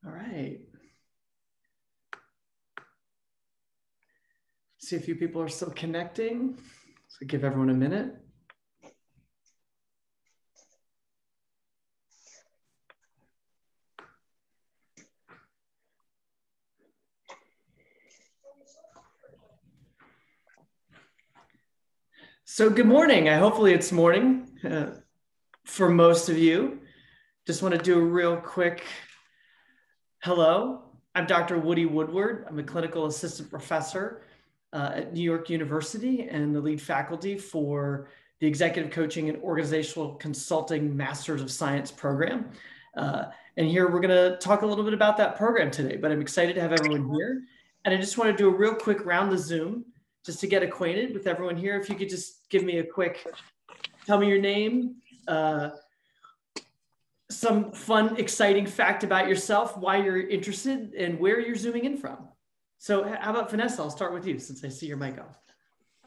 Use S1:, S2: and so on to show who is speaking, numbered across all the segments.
S1: All right. See a few people are still connecting. So give everyone a minute. So good morning. Hopefully it's morning for most of you. Just want to do a real quick hello. I'm Dr. Woody Woodward. I'm a clinical assistant professor at New York University and the lead faculty for the Executive Coaching and Organizational Consulting Masters of Science program. And here we're going to talk a little bit about that program today, but I'm excited to have everyone here. And I just want to do a real quick round the Zoom just to get acquainted with everyone here. If you could just give me a quick, tell me your name, some fun, exciting fact about yourself, why you're interested, and where you're zooming in from. So how about Vanessa? I'll start with you since I see your mic off.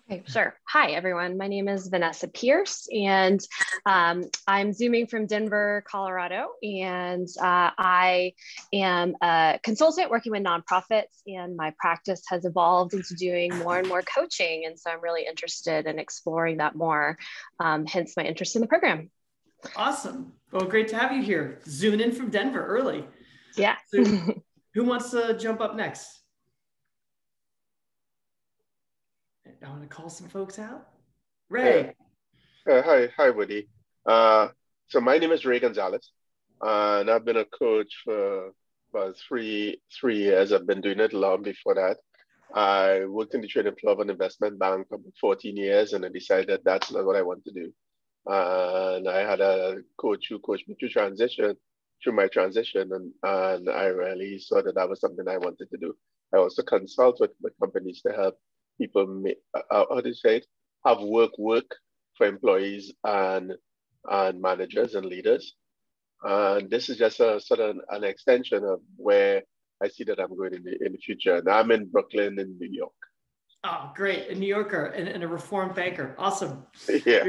S2: Okay, sure. Hi, everyone. My name is Vanessa Pierce, and I'm zooming from Denver, Colorado, and I am a consultant working with nonprofits, and my practice has evolved into doing more and more coaching, and so I'm really interested in exploring that more, hence my interest in the program.
S1: Awesome. Well, great to have you here. Zooming in from Denver early.
S2: Yeah.
S1: So who wants to jump up next? I want to call some folks out. Ray.
S3: Hi, Woody. So my name is Ray Gonzalez, and I've been a coach for about three years. I've been doing it long before that. I worked in the trading club and investment bank for 14 years, and I decided that's not what I want to do. And I had a coach who coached me through my transition, and I really saw that that was something I wanted to do. I also consult with companies to help people have work for employees and managers and leaders. And this is just a sort of an extension of where I see that I'm going in the future. And I'm in Brooklyn, in New York.
S1: Oh, great. A New Yorker and a reformed banker. Awesome.
S3: Yeah.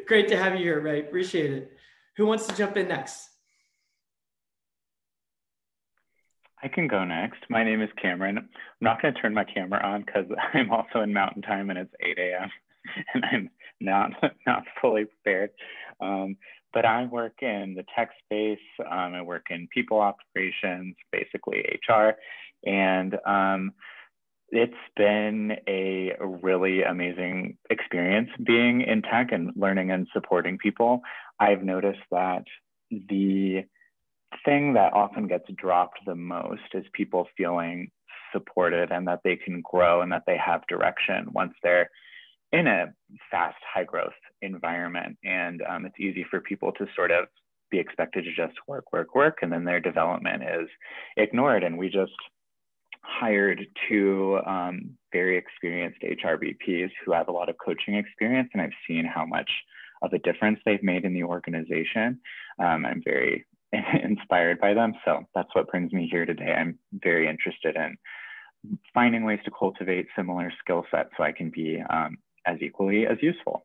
S1: Great to have you here, Ray. Appreciate it. Who wants to jump in next?
S4: I can go next. My name is Cameron. I'm not going to turn my camera on because I'm also in Mountain Time and it's 8 a.m. and I'm not fully prepared. But I work in the tech space. I work in people operations, basically HR. And it's been a really amazing experience being in tech and learning and supporting people. I've noticed that the thing that often gets dropped the most is people feeling supported and that they can grow and that they have direction once they're in a fast, high growth environment. And it's easy for people to sort of be expected to just work, and then their development is ignored. And we just hired two very experienced HRBPs who have a lot of coaching experience, and I've seen how much of a difference they've made in the organization. I'm very inspired by them. So that's what brings me here today. I'm very interested in finding ways to cultivate similar skill sets so I can be as equally as useful.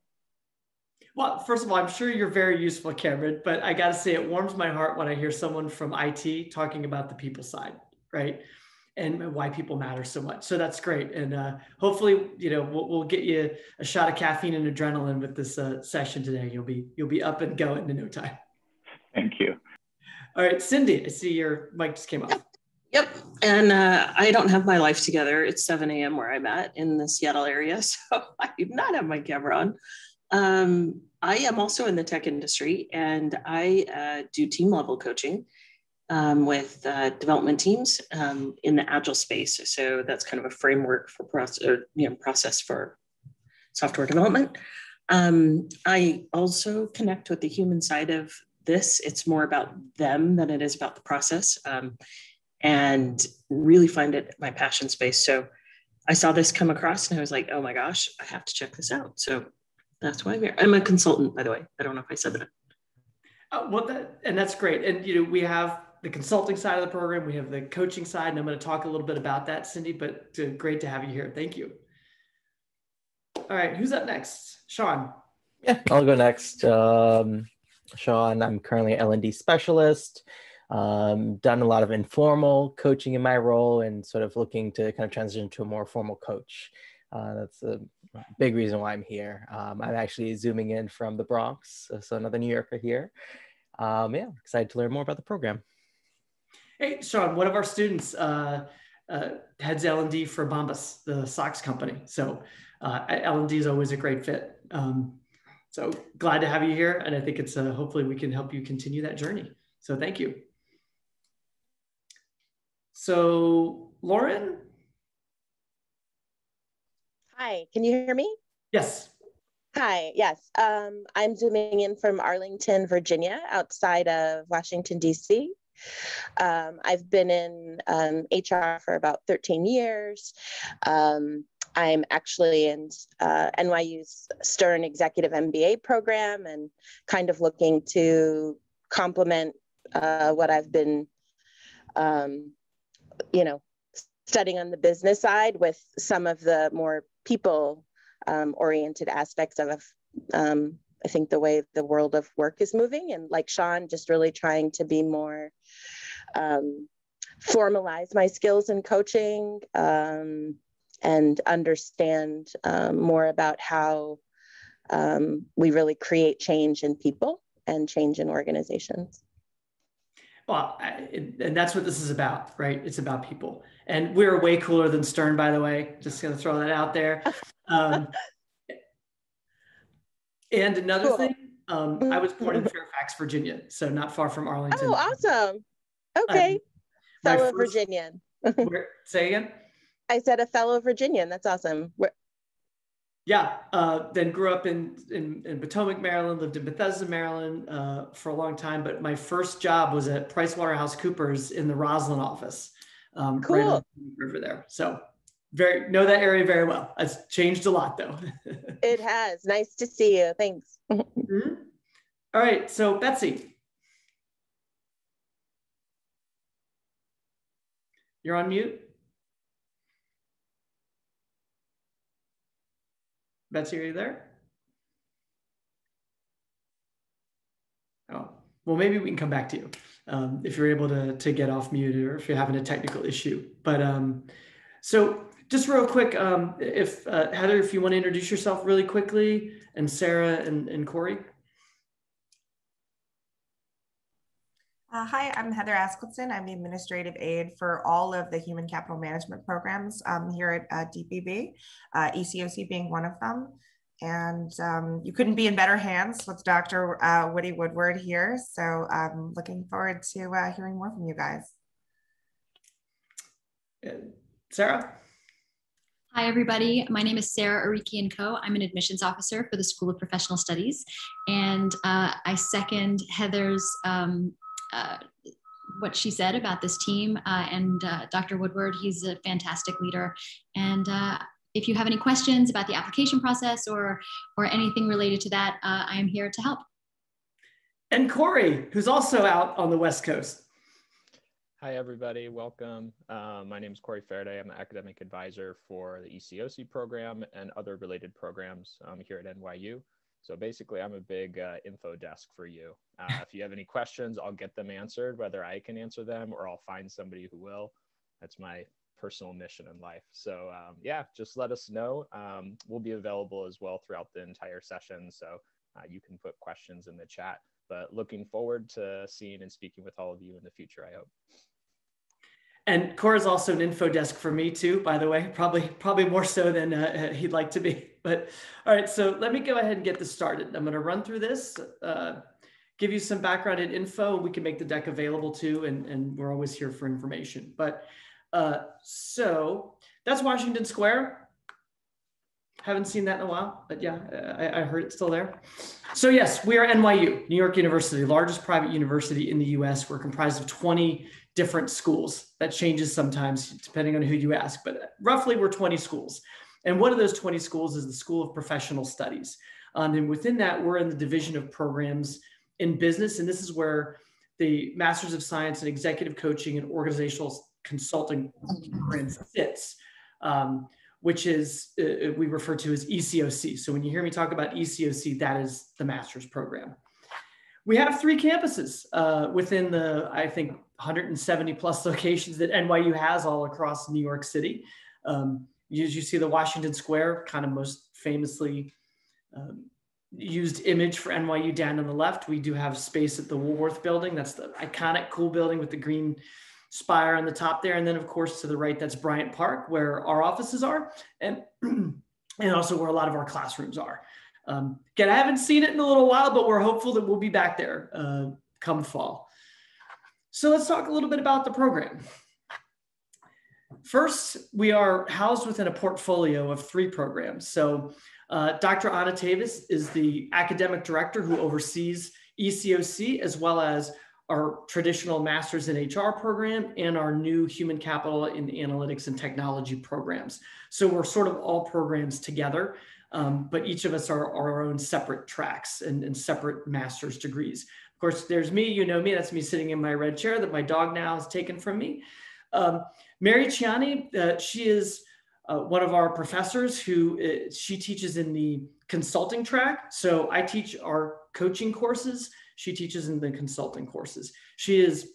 S1: Well, first of all, I'm sure you're very useful, Cameron, but I got to say it warms my heart when I hear someone from IT talking about the people side, right? And why people matter so much. So that's great. And hopefully, we'll get you a shot of caffeine and adrenaline with this session today. You'll be up and going in no time.
S4: Thank you.
S1: All right, Cindy, I see your mic just came off.
S5: Yep. And I don't have my life together. It's 7 a.m. where I'm at in the Seattle area. So I do not have my camera on. I am also in the tech industry, and I do team level coaching with development teams in the agile space. So that's kind of a framework for process for software development. I also connect with the human side of this. It's more about them than it is about the process, and really find it my passion space. So I saw this come across and I was like, oh my gosh, I have to check this out. So that's why I'm here. I'm a consultant, by the way. I don't know if I said that.
S1: That's great. And we have the consulting side of the program, we have the coaching side, and I'm going to talk a little bit about that, Cindy, but great to have you here. Thank you. All right, who's up next? Sean.
S6: Yeah, I'll go next. Sean, I'm currently an L&D specialist. Done a lot of informal coaching in my role and sort of looking to kind of transition to a more formal coach. That's a big reason why I'm here. I'm actually zooming in from the Bronx, so another New Yorker here. Yeah, excited to learn more about the program.
S1: Hey, Sean, one of our students heads L&D for Bombas, the socks company. So L&D is always a great fit. So glad to have you here. And I think it's hopefully we can help you continue that journey. So thank you. So Lauren?
S7: Hi, can you hear me?
S1: Yes.
S7: Hi, yes. I'm zooming in from Arlington, Virginia, outside of Washington, D.C. I've been in HR for about 13 years. I'm actually in NYU's Stern Executive MBA program and kind of looking to complement what I've been, studying on the business side with some of the more people oriented aspects of, I think, the way the world of work is moving. And like Sean, just really trying to be more, formalize my skills in coaching and understand more about how we really create change in people and change in organizations.
S1: Well, and that's what this is about, right? It's about people. And we're way cooler than Stern, by the way. Just going to throw that out there. And another thing, I was born in Fairfax, Virginia, so not far from Arlington.
S7: Oh, awesome. Okay. Fellow Virginian.
S1: Say again?
S7: I said a fellow Virginian. That's awesome.
S1: Yeah, then grew up in Potomac, Maryland, lived in Bethesda, Maryland for a long time. But my first job was at PricewaterhouseCoopers in the Roslyn office,
S7: cool.
S1: Right on the river there. So know that area very well. It's changed a lot though.
S7: It has. Nice to see you. Thanks.
S1: Mm-hmm. All right, so Betsy. You're on mute. Betsy, are you there? Oh, well, maybe we can come back to you if you're able to get off mute or if you're having a technical issue. But so just real quick, if Heather, if you want to introduce yourself really quickly, and Sarah and Corey.
S8: Hi, I'm Heather Askelson. I'm the administrative aide for all of the human capital management programs here at DPB, ECOC being one of them. And you couldn't be in better hands with Dr. Woody Woodward here. So I'm looking forward to hearing more from you guys.
S1: Sarah?
S9: Hi, everybody. My name is Sarah Ariki & Co. I'm an admissions officer for the School of Professional Studies. And I second Heather's what she said about this team and Dr. Woodward. He's a fantastic leader. And if you have any questions about the application process or anything related to that, I am here to help.
S1: And Corey, who's also out on the West Coast.
S10: Hi, everybody. Welcome. My name is Corey Faraday. I'm the academic advisor for the ECOC program and other related programs here at NYU. So basically, I'm a big info desk for you. If you have any questions, I'll get them answered, whether I can answer them or I'll find somebody who will. That's my personal mission in life. So yeah, just let us know. We'll be available as well throughout the entire session. So you can put questions in the chat. But looking forward to seeing and speaking with all of you in the future, I hope.
S1: And Cora's also an info desk for me too, by the way, probably more so than he'd like to be. But all right, so let me go ahead and get this started. I'm going to run through this, give you some background and info. We can make the deck available too, and we're always here for information. But so that's Washington Square. Haven't seen that in a while, but yeah, I heard it's still there. So yes, we are NYU, New York University, largest private university in the US. We're comprised of 20 different schools. That changes sometimes depending on who you ask, but roughly we're 20 schools. And one of those 20 schools is the School of Professional Studies. And within that, we're in the division of programs in business. And this is where the Masters of Science in Executive Coaching and Organizational Consulting program sits, which is, we refer to as ECOC. So when you hear me talk about ECOC, that is the master's program. We have 3 campuses within the, I think, 170 plus locations that NYU has all across New York City. You see the Washington Square, kind of most famously used image for NYU down on the left. We do have space at the Woolworth building. That's the iconic cool building with the green spire on the top there. And then of course to the right, that's Bryant Park, where our offices are, and also where a lot of our classrooms are. Again, I haven't seen it in a little while, but we're hopeful that we'll be back there come fall. So let's talk a little bit about the program. First, we are housed within a portfolio of 3 programs. So Dr. Anna Tavis is the academic director who oversees ECOC, as well as our traditional Masters in HR program and our new Human Capital in Analytics and Technology programs. So we're sort of all programs together, but each of us are our own separate tracks and separate master's degrees. Of course, there's me, you know me, that's me sitting in my red chair that my dog now has taken from me. Mary Ciani, she is one of our professors who she teaches in the consulting track. So I teach our coaching courses. She teaches in the consulting courses. She is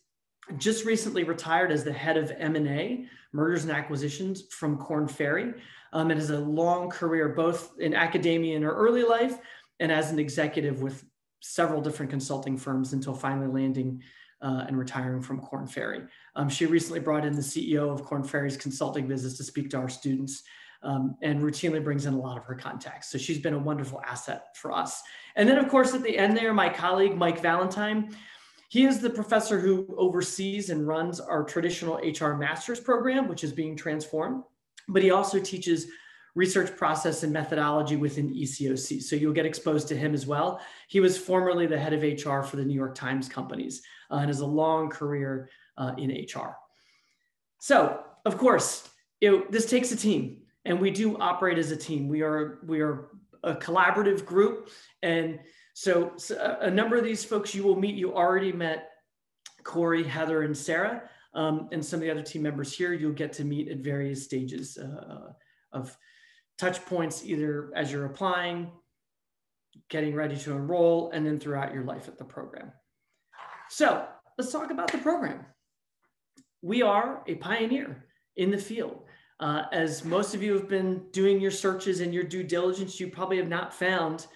S1: just recently retired as the head of M&A, mergers and acquisitions from Korn Ferry, and has a long career both in academia in her early life and as an executive with several different consulting firms until finally landing and retiring from Korn Ferry. She recently brought in the CEO of Korn Ferry's consulting business to speak to our students and routinely brings in a lot of her contacts. So she's been a wonderful asset for us. And then of course, at the end there, my colleague, Mike Valentine, he is the professor who oversees and runs our traditional HR master's program, which is being transformed, but he also teaches research process and methodology within ECOC. So you'll get exposed to him as well. He was formerly the head of HR for the New York Times companies and has a long career in HR. So of course, this takes a team, and we do operate as a team. We are a collaborative group. And so a number of these folks you will meet, you already met Corey, Heather, and Sarah, and some of the other team members here you'll get to meet at various stages of touch points, either as you're applying, getting ready to enroll, and then throughout your life at the program. So let's talk about the program. We are a pioneer in the field. As most of you have been doing your searches and your due diligence, you probably have not found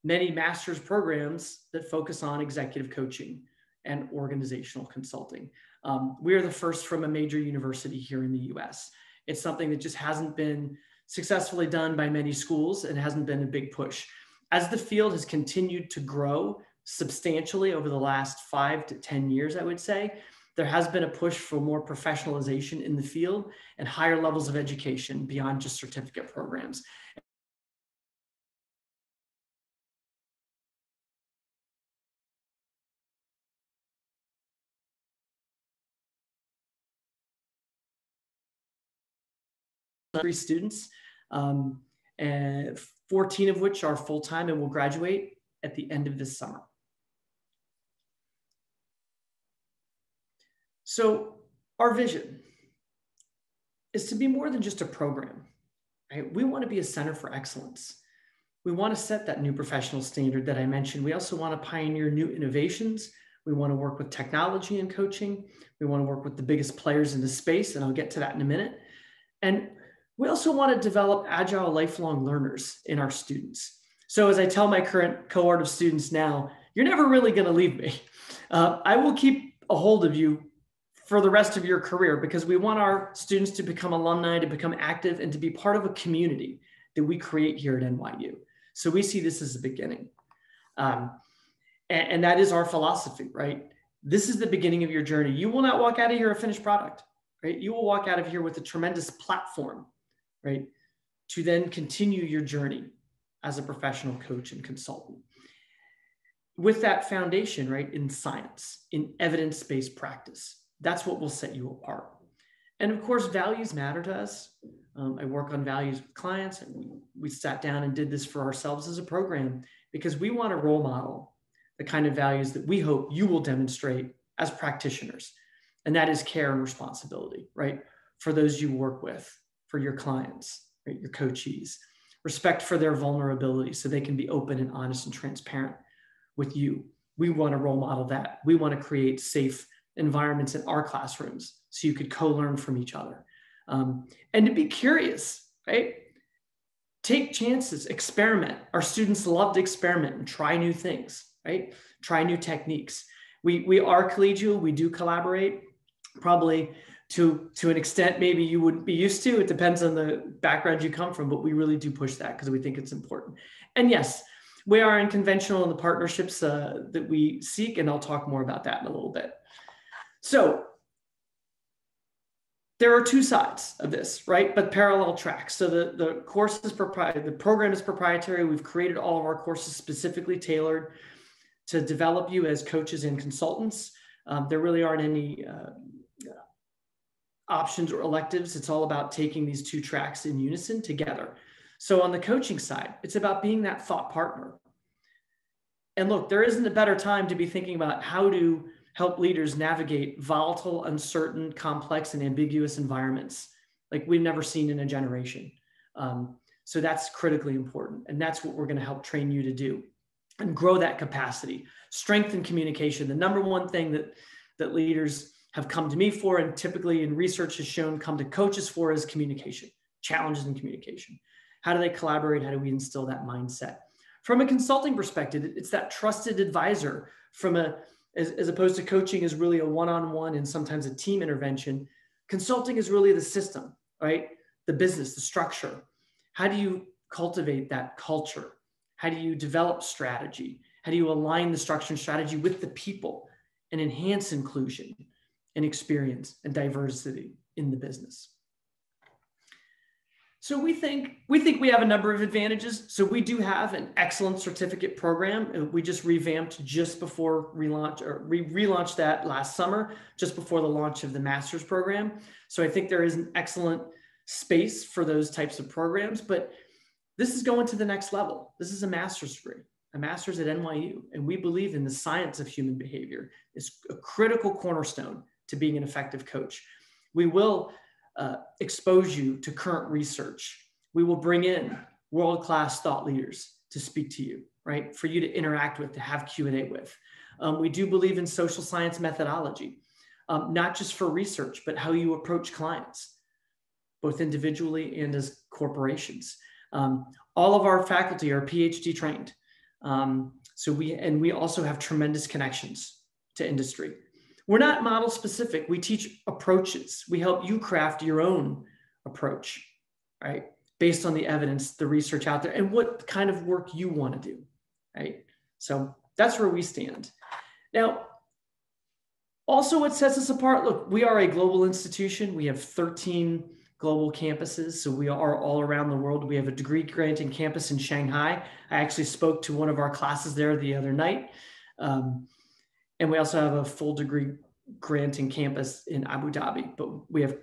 S1: many master's programs that focus on executive coaching and organizational consulting. We are the first from a major university here in the US. It's something that just hasn't been successfully done by many schools and hasn't been a big push. As the field has continued to grow substantially over the last 5 to 10 years, I would say, there has been a push for more professionalization in the field and higher levels of education beyond just certificate programs. Three students, and 14 of which are full-time and will graduate at the end of this summer. So our vision is to be more than just a program, right? We want to be a center for excellence. We want to set that new professional standard that I mentioned. We also want to pioneer new innovations. We want to work with technology and coaching. We want to work with the biggest players in the space, and I'll get to that in a minute. And we also want to develop agile lifelong learners in our students. So as I tell my current cohort of students now, you're never really going to leave me. I will keep a hold of you for the rest of your career, because we want our students to become alumni, to become active, and to be part of a community that we create here at NYU. So we see this as a beginning. And that is our philosophy, right? This is the beginning of your journey. You will not walk out of here a finished product, right? You will walk out of here with a tremendous platform, right? To then continue your journey as a professional coach and consultant. With that foundation, right, in science, in evidence-based practice. That's what will set you apart. And of course, values matter to us. I work on values with clients, and we sat down and did this for ourselves as a program because we want to role model the kind of values that we hope you will demonstrate as practitioners. And that is care and responsibility, right? For those you work with, for your clients, right? Your coachees, respect for their vulnerability so they can be open and honest and transparent with you we want to role model that. We want to create safe environments in our classrooms so you could co-learn from each other. And to be curious, right? Take chances, experiment. Our students love to experiment and try new things, right? Try new techniques. We are collegial, we do collaborate, probably to an extent maybe you wouldn't be used to. It depends on the background you come from, but we really do push that because we think it's important. And yes, we are unconventional in the partnerships that we seek, and I'll talk more about that in a little bit. So there are two sides of this, right? But parallel tracks. So the course is proprietary, the program is proprietary. We've created all of our courses specifically tailored to develop you as coaches and consultants. There really aren't any options or electives. It's all about taking these two tracks in unison together. So on the coaching side, it's about being that thought partner. And look, there isn't a better time to be thinking about how to help leaders navigate volatile, uncertain, complex, and ambiguous environments like we've never seen in a generation. So that's critically important. And that's what we're going to help train you to do and grow that capacity, strengthen communication. The number one thing that leaders have come to me for, and typically in research has shown come to coaches for, is communication, challenges in communication. How do they collaborate? How do we instill that mindset? From a consulting perspective, it's that trusted advisor as opposed to coaching is really a one-on-one and sometimes a team intervention. Consulting is really the system, right? The business, the structure. How do you cultivate that culture? How do you develop strategy? How do you align the structure and strategy with the people and enhance inclusion and experience and diversity in the business? So we think we have a number of advantages. So we do have an excellent certificate program. We just revamped just before relaunch, or we relaunched that last summer, just before the launch of the master's program. So I think there is an excellent space for those types of programs, but this is going to the next level. This is a master's degree, a master's at NYU. And we believe in the science of human behavior. It's a critical cornerstone to being an effective coach. We will expose you to current research. We will bring in world-class thought leaders to speak to you, right? For you to interact with, to have Q&A with. We do believe in social science methodology, not just for research, but how you approach clients, both individually and as corporations. All of our faculty are PhD trained. So we also have tremendous connections to industry. We're not model specific. We teach approaches. We help you craft your own approach, right? Based on the evidence, the research out there, and what kind of work you want to do, right? So that's where we stand. Now, also what sets us apart, look, we are a global institution. We have 13 global campuses. So we are all around the world. We have a degree granting campus in Shanghai. I actually spoke to one of our classes there the other night. And we also have a full degree granting campus in Abu Dhabi, but we have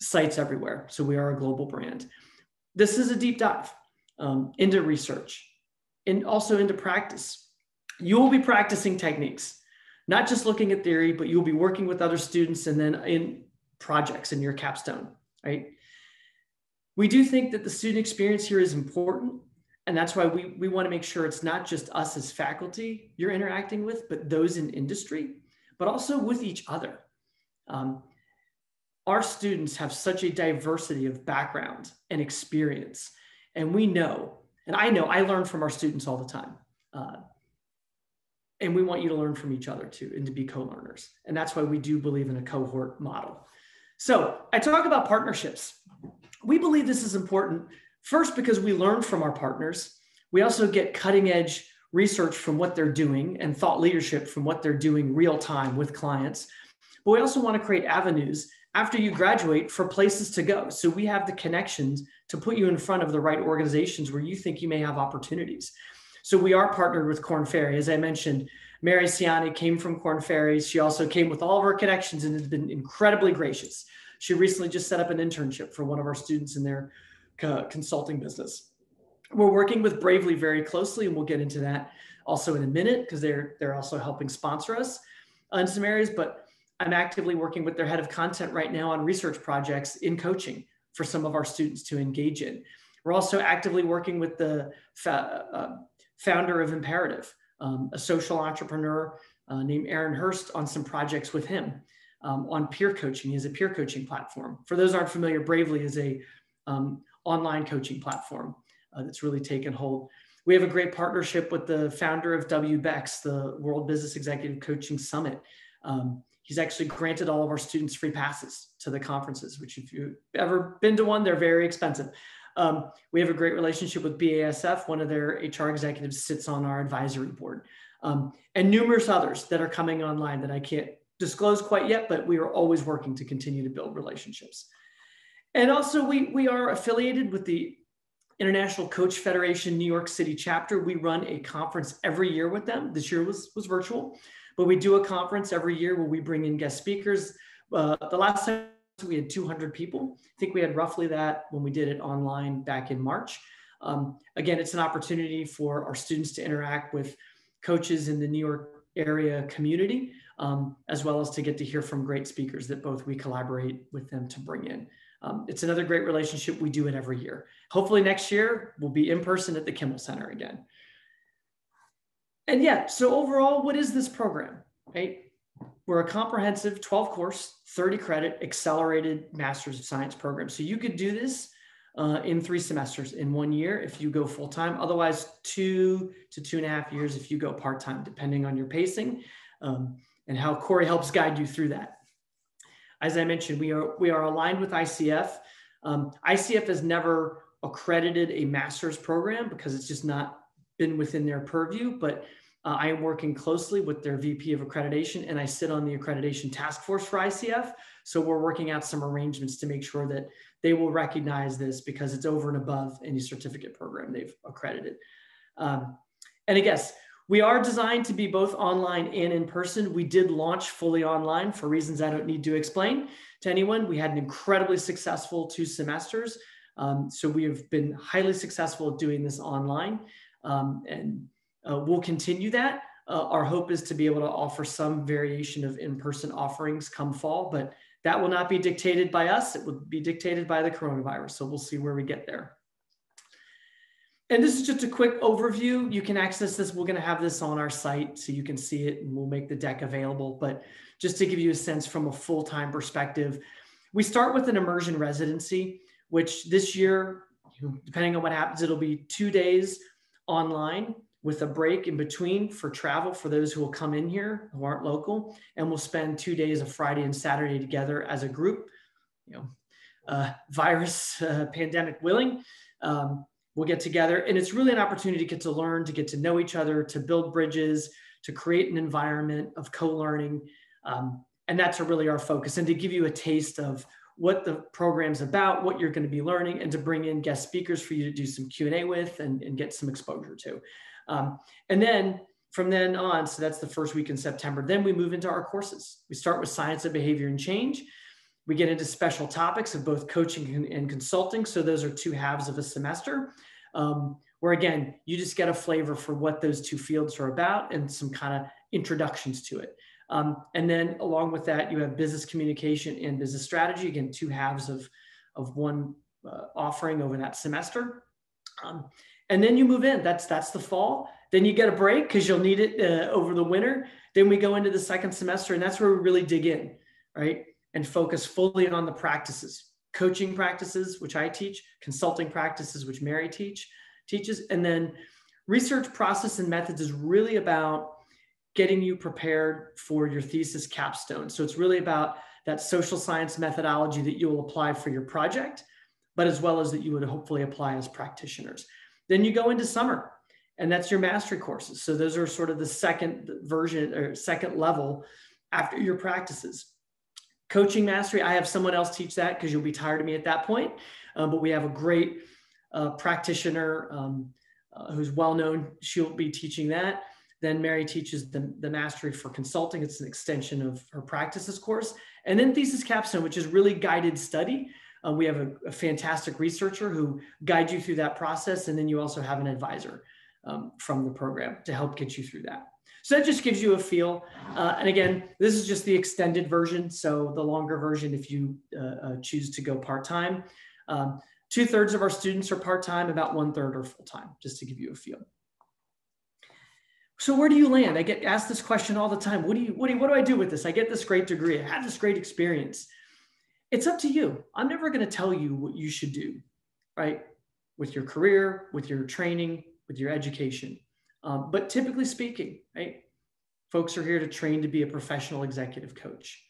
S1: sites everywhere. So we are a global brand. This is a deep dive into research and also into practice. You will be practicing techniques, not just looking at theory, but you'll be working with other students and then in projects in your capstone, right? We do think that the student experience here is important. And that's why we want to make sure it's not just us as faculty you're interacting with, but those in industry, but also with each other. Our students have such a diversity of background and experience. And we know, and I learn from our students all the time. And we want you to learn from each other too, and to be co-learners. And that's why we do believe in a cohort model. So I talk about partnerships. We believe this is important. First, because we learn from our partners. We also get cutting edge research from what they're doing and thought leadership from what they're doing real time with clients. But we also want to create avenues after you graduate for places to go. So we have the connections to put you in front of the right organizations where you think you may have opportunities. So we are partnered with Korn Ferry. As I mentioned, Mary Siani came from Korn Ferry. She also came with all of her connections and has been incredibly gracious. She recently just set up an internship for one of our students in their consulting business. We're working with Bravely very closely, and we'll get into that also in a minute because they're also helping sponsor us in some areas. But I'm actively working with their head of content right now on research projects in coaching for some of our students to engage in. We're also actively working with the founder of Imperative, a social entrepreneur named Aaron Hurst on some projects with him on peer coaching. He has a peer coaching platform. For those who aren't familiar, Bravely is a online coaching platform that's really taken hold. We have a great partnership with the founder of WBEX, the World Business Executive Coaching Summit. He's actually granted all of our students free passes to the conferences, which if you've ever been to one, they're very expensive. We have a great relationship with BASF. One of their HR executives sits on our advisory board, and numerous others that are coming online that I can't disclose quite yet, but we are always working to continue to build relationships. And also we are affiliated with the International Coach Federation New York City chapter. We run a conference every year with them. This year was virtual, but we do a conference every year where we bring in guest speakers. The last time we had 200 people. I think we had roughly that when we did it online back in March. Again, it's an opportunity for our students to interact with coaches in the New York area community, as well as to get to hear from great speakers that both we collaborate with them to bring in. It's another great relationship. We do it every year. Hopefully next year we'll be in person at the Kimmel Center again. And yeah, so overall, what is this program, right? We're a comprehensive 12-course, 30-credit accelerated Master's of Science program. So you could do this in 3 semesters in 1 year if you go full-time. Otherwise, 2 to 2.5 years if you go part-time, depending on your pacing and how Corey helps guide you through that. As I mentioned, we are aligned with ICF. ICF has never accredited a master's program because it's just not been within their purview, but I am working closely with their VP of accreditation, and I sit on the accreditation task force for ICF. So we're working out some arrangements to make sure that they will recognize this because it's over and above any certificate program they've accredited. And I guess we are designed to be both online and in person. We did launch fully online for reasons I don't need to explain to anyone. We had an incredibly successful 2 semesters. So we have been highly successful at doing this online. And we'll continue that. Our hope is to be able to offer some variation of in-person offerings come fall, but that will not be dictated by us. It will be dictated by the coronavirus. So we'll see where we get there. And this is just a quick overview. You can access this. We're going to have this on our site so you can see it, and we'll make the deck available. But just to give you a sense from a full-time perspective, we start with an immersion residency, which this year, depending on what happens, it'll be 2 days online with a break in between for travel for those who will come in here who aren't local. And we'll spend 2 days of Friday and Saturday together as a group, virus pandemic willing. We'll get together, and it's really an opportunity to get to learn, to get to know each other, to build bridges, to create an environment of co-learning. And that's really our focus, and to give you a taste of what the program's about, what you're going to be learning, and to bring in guest speakers for you to do some Q&A with and get some exposure to. And then from then on, so that's the first week in September, then we move into our courses. We start with Science of Behavior and Change. We get into special topics of both coaching and consulting. So those are 2 halves of a semester, where again, you just get a flavor for what those 2 fields are about and some kind of introductions to it. And then along with that, you have business communication and business strategy. Again, 2 halves of one offering over that semester. And then you move in, that's the fall. Then you get a break because you'll need it over the winter. Then we go into the second semester, and that's where we really dig in, right? And focus fully on the practices, coaching practices, which I teach, consulting practices, which Mary teaches. And then research process and methods is really about getting you prepared for your thesis capstone. So it's really about that social science methodology that you will apply for your project, but as well as that you would hopefully apply as practitioners. Then you go into summer, and that's your mastery courses. So those are sort of the second version or second level after your practices. Coaching mastery, I have someone else teach that because you'll be tired of me at that point. But we have a great practitioner who's well-known. She'll be teaching that. Then Mary teaches the mastery for consulting. It's an extension of her practices course. And then thesis capstone, which is really guided study. We have a fantastic researcher who guides you through that process. And then you also have an advisor from the program to help get you through that. So that just gives you a feel. And again, this is just the extended version. So the longer version, if you choose to go part-time, 2/3 of our students are part-time, about 1/3 are full-time, just to give you a feel. So where do you land? I get asked this question all the time. What do I do with this? I get this great degree. I have this great experience. It's up to you. I'm never going to tell you what you should do, right? With your career, with your training, with your education. But typically speaking, right? Folks are here to train to be a professional executive coach.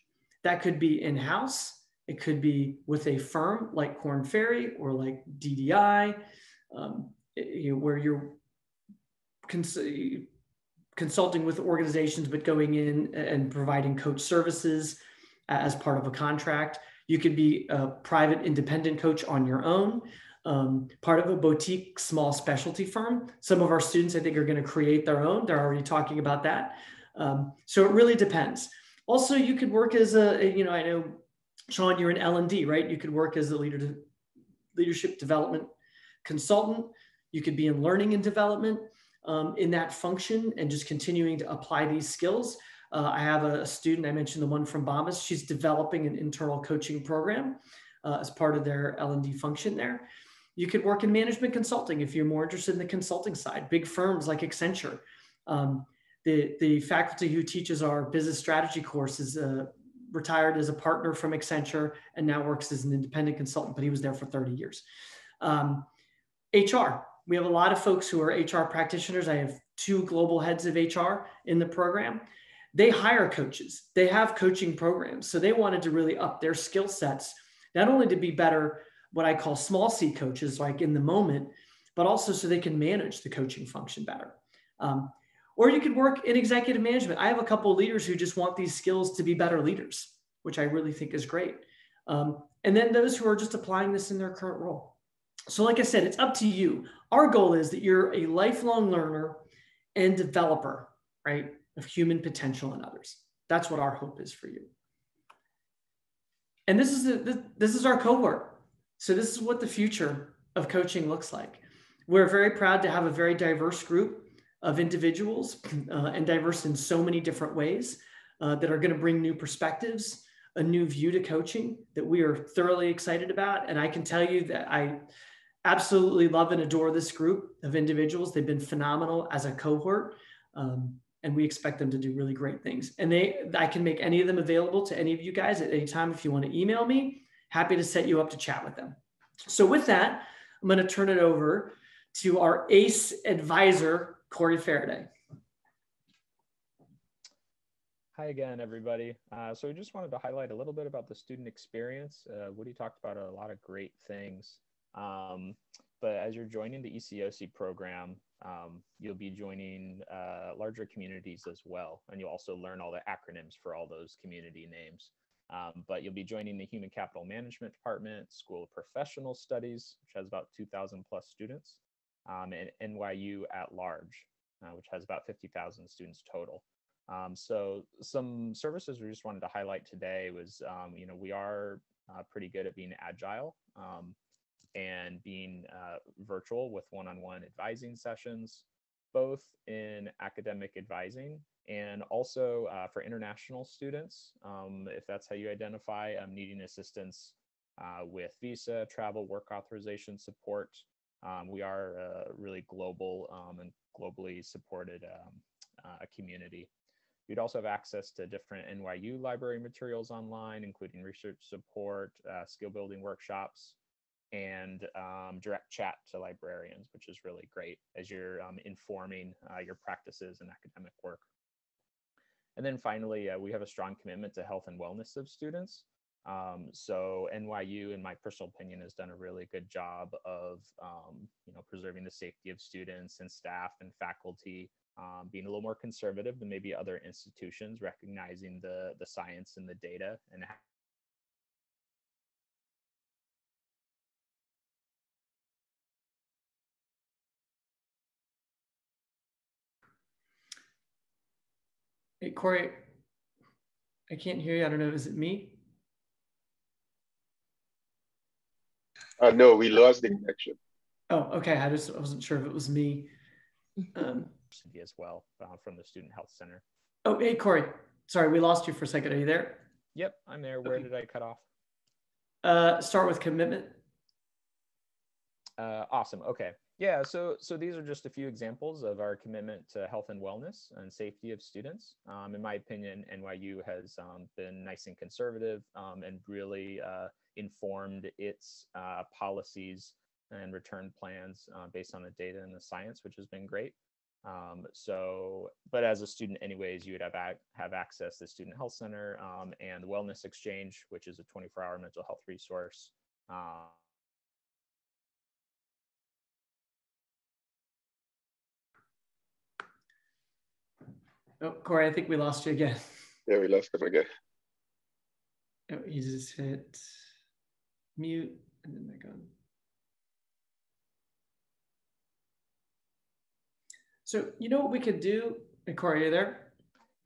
S1: That could be in-house. It could be with a firm like Korn Ferry or like DDI, where you're consulting with organizations, but going in and providing coach services as part of a contract. You could be a private independent coach on your own, part of a boutique small specialty firm. Some of our students, I think, are going to create their own. They're already talking about that. So it really depends. Also, you could work as I know, Sean, you're an L&D, right? You could work as a leadership development consultant. You could be in learning and development in that function and just continuing to apply these skills. I have a student, I mentioned the one from Bombas. She's developing an internal coaching program as part of their L&D function there. You could work in management consulting if you're more interested in the consulting side. Big firms like Accenture. The faculty who teaches our business strategy course is retired as a partner from Accenture and now works as an independent consultant, but he was there for 30 years. HR. We have a lot of folks who are HR practitioners. I have 2 global heads of HR in the program. They hire coaches. They have coaching programs. So they wanted to really up their skill sets, not only to be better, what I call small C coaches, like in the moment, but also so they can manage the coaching function better. Or you could work in executive management. I have a couple of leaders who just want these skills to be better leaders, which I really think is great. And then those who are just applying this in their current role. So like I said, it's up to you. Our goal is that you're a lifelong learner and developer, right, of human potential in others. That's what our hope is for you. And this is our cohort. So this is what the future of coaching looks like. We're very proud to have a very diverse group of individuals and diverse in so many different ways that are going to bring new perspectives, a new view to coaching that we are thoroughly excited about. And I can tell you that I absolutely love and adore this group of individuals. They've been phenomenal as a cohort, and we expect them to do really great things. And I can make any of them available to any of you guys at any time. If you want to email me, happy to set you up to chat with them. So with that, I'm going to turn it over to our ACE advisor, Corey Faraday.
S10: Hi again, everybody. So we just wanted to highlight a little bit about the student experience. Woody talked about a lot of great things. But as you're joining the ECOC program, you'll be joining larger communities as well. And you'll also learn all the acronyms for all those community names. But you'll be joining the Human Capital Management Department, School of Professional Studies, which has about 2,000 plus students, and NYU at large, which has about 50,000 students total. So some services we just wanted to highlight today was, we are pretty good at being agile and being virtual with one-on-one advising sessions, both in academic advising and also for international students, if that's how you identify, needing assistance with visa, travel, work authorization support. We are a really global and globally supported community. You'd also have access to different NYU library materials online, including research support, skill building workshops, and direct chat to librarians, which is really great as you're informing your practices and academic work. And then finally, we have a strong commitment to health and wellness of students. So NYU, in my personal opinion, has done a really good job of preserving the safety of students and staff and faculty, being a little more conservative than maybe other institutions, recognizing the science and the data and
S1: Hey, Corey, I can't hear you. I don't know. Is it me?
S3: No, we lost the connection.
S1: Oh, okay. I wasn't sure if it was me.
S10: As well from the Student Health Center.
S1: Oh, hey, Corey. Sorry, we lost you for a second. Are you there?
S10: Yep, I'm there. Where did I cut off?
S1: Start with commitment.
S10: Awesome. Okay. Yeah. So these are just a few examples of our commitment to health and wellness and safety of students. In my opinion, NYU has been nice and conservative and really informed its policies and return plans based on the data and the science, which has been great. But as a student anyways, you would have access to the Student Health Center and the Wellness Exchange, which is a 24-hour mental health resource.
S1: Oh, Corey, I think we lost you again.
S3: Yeah, we lost him again.
S1: Oh, you just hit mute and then back on. So you know what we could do? Hey, Corey, are you there?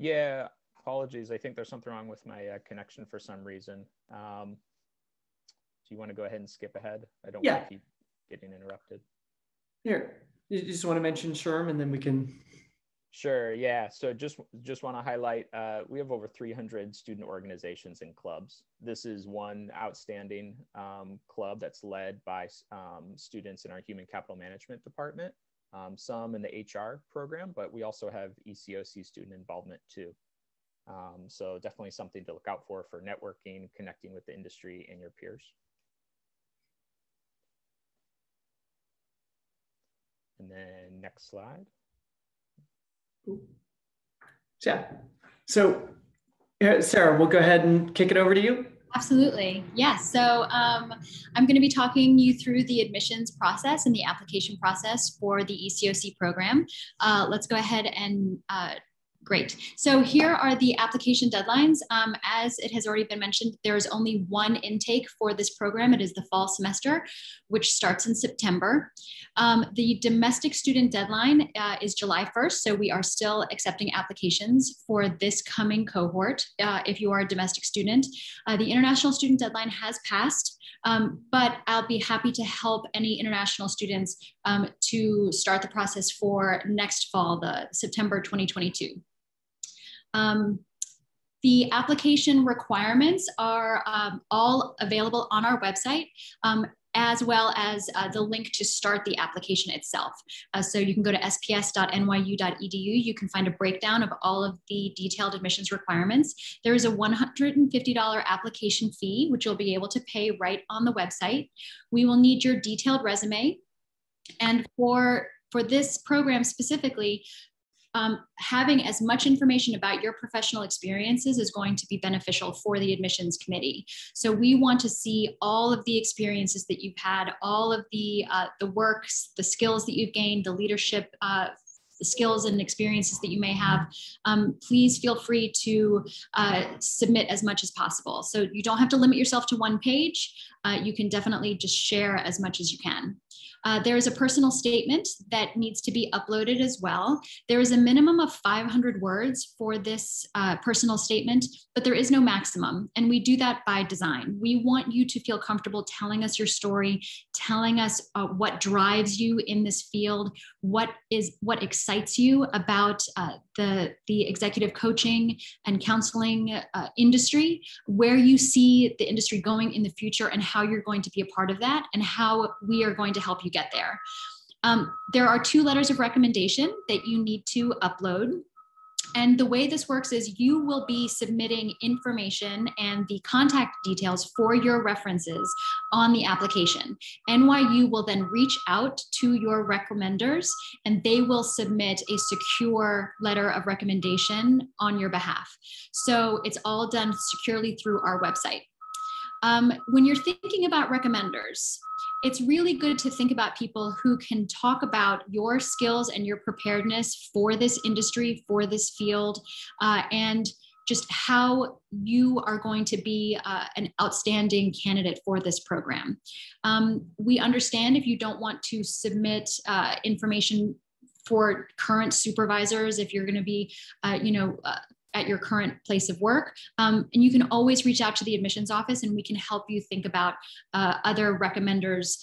S10: Yeah, apologies. I think there's something wrong with my connection for some reason. Do you want to go ahead and skip ahead? I don't want to keep getting interrupted.
S1: Here, you just want to mention SHRM and then we can.
S10: Sure, yeah. So just want to highlight, we have over 300 student organizations and clubs. This is one outstanding club that's led by students in our Human Capital Management department, some in the HR program, but we also have ECOC student involvement too. So definitely something to look out for networking, connecting with the industry and your peers. And then next slide.
S1: Yeah. So Sarah, we'll go ahead and kick it over to you.
S9: Absolutely. Yeah. So I'm going to be talking you through the admissions process and the application process for the ECOC program. Let's go ahead and great. So here are the application deadlines. As it has already been mentioned, there is only one intake for this program. It is the fall semester, which starts in September. The domestic student deadline is July 1st. So we are still accepting applications for this coming cohort. If you are a domestic student, the international student deadline has passed. But I'll be happy to help any international students to start the process for next fall, the September 2022. The application requirements are all available on our website, as well as the link to start the application itself. So you can go to sps.nyu.edu. You can find a breakdown of all of the detailed admissions requirements. There is a $150 application fee, which you'll be able to pay right on the website. We will need your detailed resume. And for this program specifically, having as much information about your professional experiences is going to be beneficial for the admissions committee. So we want to see all of the experiences that you've had, all of the works, the skills that you've gained, the leadership the skills and experiences that you may have. Please feel free to submit as much as possible. So you don't have to limit yourself to one page. You can definitely just share as much as you can. There is a personal statement that needs to be uploaded as well. There is a minimum of 500 words for this personal statement, but there is no maximum. And we do that by design. We want you to feel comfortable telling us your story, telling us what drives you in this field, what excites you about the executive coaching and counseling industry, where you see the industry going in the future and how you're going to be a part of that and how we are going to help you get there. There are 2 letters of recommendation that you need to upload. And the way this works is you will be submitting information and the contact details for your references on the application. NYU will then reach out to your recommenders and they will submit a secure letter of recommendation on your behalf. So it's all done securely through our website. When you're thinking about recommenders, it's really good to think about people who can talk about your skills and your preparedness for this industry, for this field, and just how you are going to be an outstanding candidate for this program. We understand if you don't want to submit information for current supervisors, if you're going to be, at your current place of work. And you can always reach out to the admissions office and we can help you think about other recommenders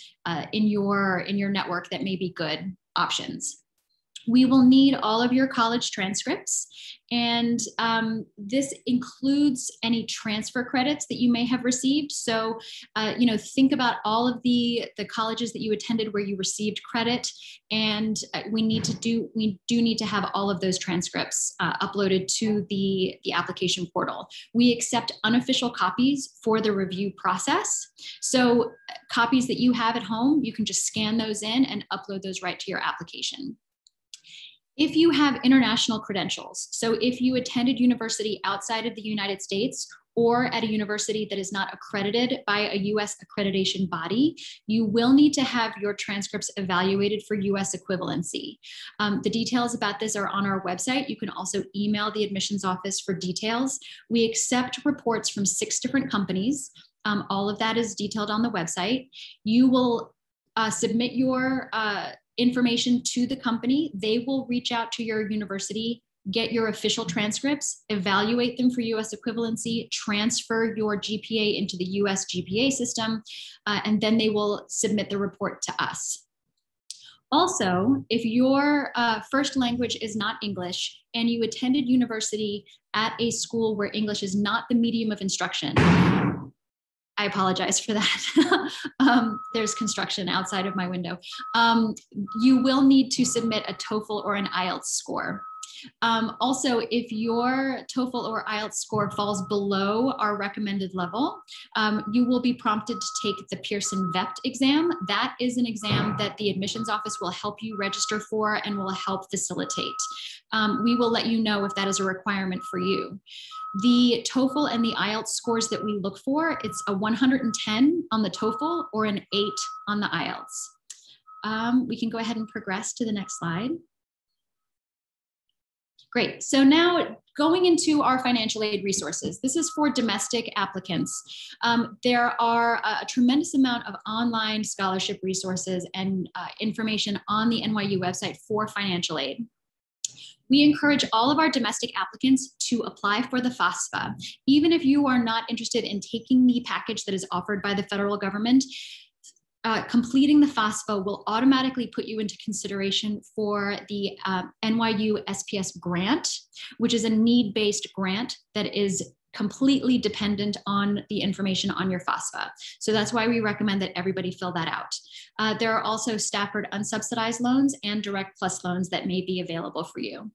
S9: in your network that may be good options. We will need all of your college transcripts, and this includes any transfer credits that you may have received. So, think about all of the colleges that you attended where you received credit, and we do need to have all of those transcripts uploaded to the application portal. We accept unofficial copies for the review process. So, copies that you have at home, you can just scan those in and upload those right to your application. If you have international credentials, so if you attended university outside of the United States or at a university that is not accredited by a US accreditation body, you will need to have your transcripts evaluated for US equivalency. The details about this are on our website. You can also email the admissions office for details. We accept reports from 6 different companies. All of that is detailed on the website. You will submit your information to the company. They will reach out to your university, get your official transcripts, evaluate them for US equivalency, transfer your GPA into the US GPA system, and then they will submit the report to us. Also, if your first language is not English and you attended university at a school where English is not the medium of instruction, I apologize for that. There's construction outside of my window. You will need to submit a TOEFL or an IELTS score. Also, if your TOEFL or IELTS score falls below our recommended level, you will be prompted to take the Pearson VEPT exam. That is an exam that the admissions office will help you register for and will help facilitate. We will let you know if that is a requirement for you. The TOEFL and the IELTS scores that we look for, it's a 110 on the TOEFL or an 8 on the IELTS. We can go ahead and progress to the next slide. Great. So now going into our financial aid resources, this is for domestic applicants. There are a tremendous amount of online scholarship resources and information on the NYU website for financial aid. We encourage all of our domestic applicants to apply for the FAFSA. Even if you are not interested in taking the package that is offered by the federal government, completing the FAFSA will automatically put you into consideration for the NYU SPS grant, which is a need-based grant that is completely dependent on the information on your FAFSA. So that's why we recommend that everybody fill that out. There are also Stafford unsubsidized loans and Direct Plus loans that may be available for you.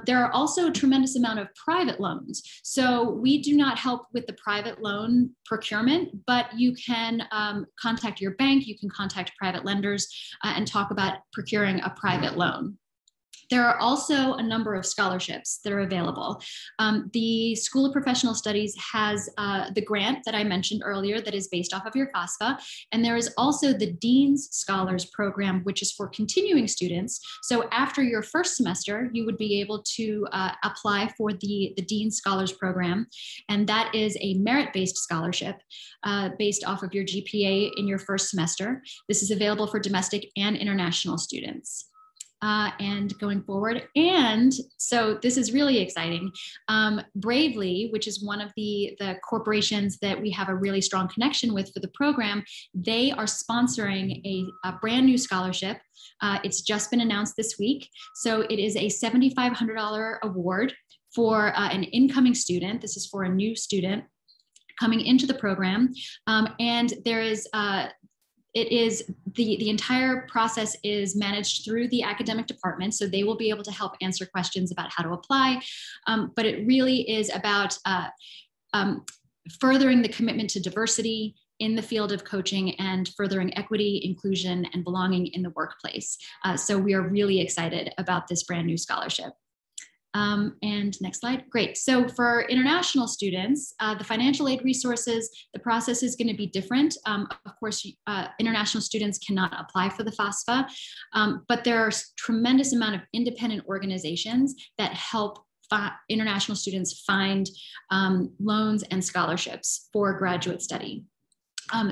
S9: There are also a tremendous amount of private loans. So we do not help with the private loan procurement, but you can contact your bank, you can contact private lenders and talk about procuring a private loan. There are also a number of scholarships that are available. The School of Professional Studies has the grant that I mentioned earlier that is based off of your FAFSA. And there is also the Dean's Scholars Program, which is for continuing students. So after your first semester, you would be able to apply for the Dean's Scholars Program. And that is a merit-based scholarship based off of your GPA in your first semester. This is available for domestic and international students. And going forward. And so this is really exciting. Bravely, which is one of the corporations that we have a really strong connection with for the program, they are sponsoring a brand new scholarship. It's just been announced this week. So it is a $7,500 award for an incoming student. This is for a new student coming into the program. And there is the entire process is managed through the academic department, so they will be able to help answer questions about how to apply. But it really is about furthering the commitment to diversity in the field of coaching and furthering equity, inclusion, and belonging in the workplace. So we are really excited about this brand new scholarship. And next slide. Great. So for international students, the financial aid resources, the process is going to be different. Of course, international students cannot apply for the FAFSA, but there are a tremendous amount of independent organizations that help international students find loans and scholarships for graduate study.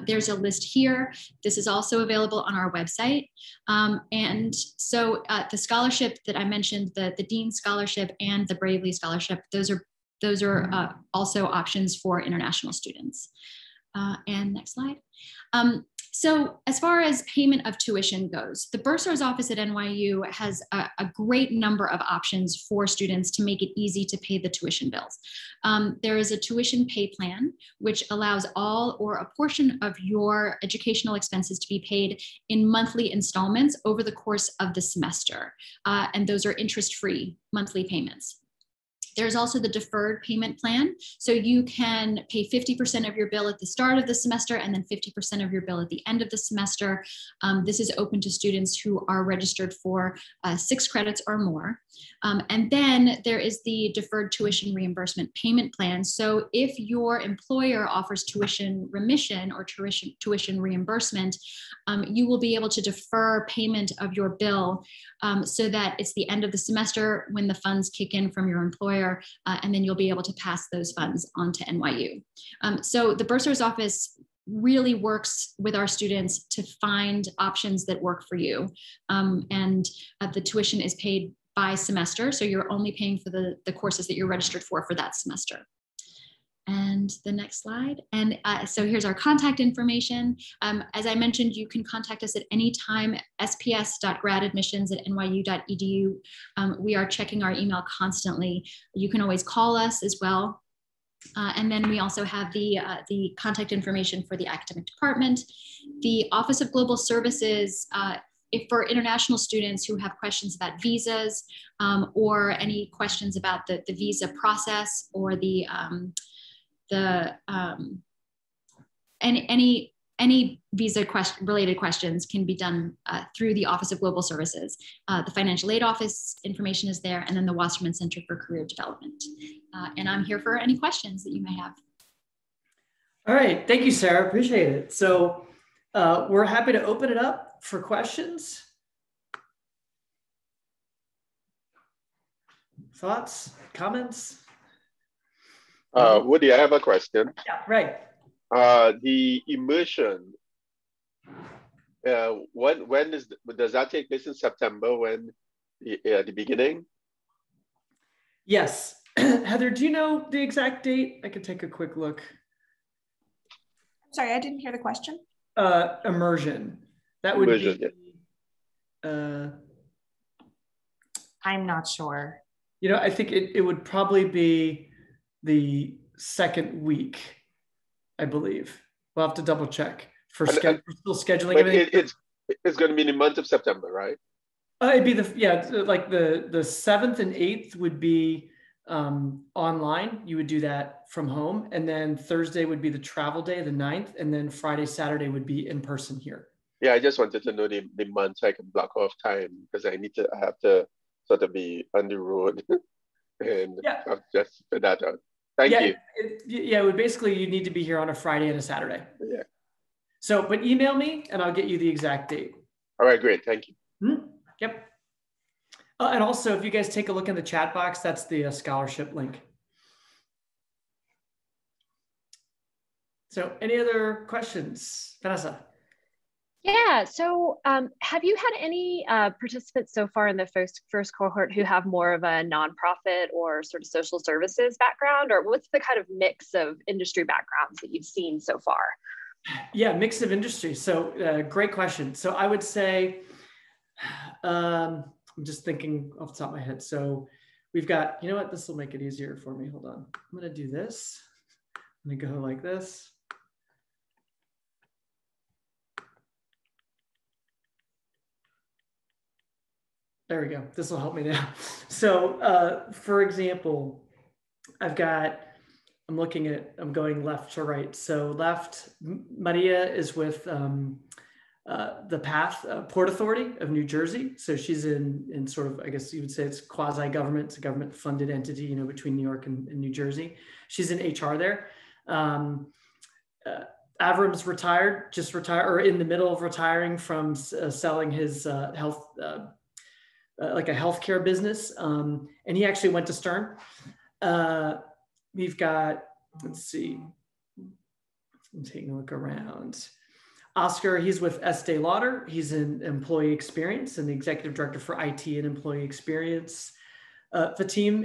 S9: There's a list here. This is also available on our website. And so the scholarship that I mentioned, the Dean Scholarship and the Bravely Scholarship, those are also options for international students. And next slide. So as far as payment of tuition goes, the bursar's office at NYU has a great number of options for students to make it easy to pay the tuition bills. There is a tuition pay plan, which allows all or a portion of your educational expenses to be paid in monthly installments over the course of the semester. And those are interest-free monthly payments. There's also the deferred payment plan. So you can pay 50% of your bill at the start of the semester and then 50% of your bill at the end of the semester. This is open to students who are registered for 6 credits or more. And then there is the deferred tuition reimbursement payment plan. So if your employer offers tuition remission or tuition reimbursement, you will be able to defer payment of your bill so that it's the end of the semester when the funds kick in from your employer. And then you'll be able to pass those funds on to NYU. So the bursar's office really works with our students to find options that work for you. And the tuition is paid by semester. So you're only paying for the courses that you're registered for that semester. And the next slide. And so here's our contact information. As I mentioned, you can contact us at any time, sps.gradadmissions@nyu.edu. We are checking our email constantly. You can always call us as well. And then we also have the contact information for the academic department. The Office of Global Services, if for international students who have questions about visas or any questions about the visa process or any visa related questions can be done through the Office of Global Services. The financial aid office information is there, and then the Wasserman Center for Career Development. And I'm here for any questions that you may have.
S1: All right, thank you, Sarah, appreciate it. So we're happy to open it up for questions. Thoughts, comments?
S3: Woody, I have a question.
S1: Yeah, right.
S3: The immersion, does that take place in September? When the beginning?
S1: Yes. Heather, do you know the exact date? I could take a quick look.
S8: Sorry, I didn't hear the question.
S1: Immersion. That would
S3: immersion,
S1: be.
S3: Yeah.
S8: I'm not sure.
S1: You know, I think it would probably be the second week, I believe. We'll have to double check for still scheduling everything.
S3: It's going to be in the month of September, right?
S1: It'd be like the 7th and 8th would be online. You would do that from home, and then Thursday would be the travel day, the 9th, and then Friday, Saturday would be in person here.
S3: Yeah, I just wanted to know the month so I can block off time because I have to sort of be on the road and I've just put that out. Thank you.
S1: It would basically, you need to be here on a Friday and a Saturday.
S3: Yeah.
S1: So, but email me and I'll get you the exact date.
S3: All right, great. Thank you.
S1: Mm-hmm. Yep. And also, if you guys take a look in the chat box, that's the scholarship link. So any other questions, Vanessa?
S2: Yeah, so have you had any participants so far in the first cohort who have more of a nonprofit or sort of social services background, or what's the kind of mix of industry backgrounds that you've seen so far?
S1: Yeah, mix of industry. So great question. So I would say, I'm just thinking off the top of my head. So we've got, you know what, this will make it easier for me. Hold on. I'm going to do this. I'm going to go like this. There we go. This will help me now. So for example, I'm going left to right. So left, Maria is with the PATH, Port Authority of New Jersey. So she's in sort of, I guess you would say it's quasi-government. It's a government funded entity, you know, between New York and New Jersey. She's in HR there. Avram's just retired, or in the middle of retiring from selling his health, like a healthcare business. And he actually went to Stern. We've got, let's see, I'm taking a look around. Oscar, he's with Estee Lauder. He's in employee experience and the executive director for IT and employee experience. Fatim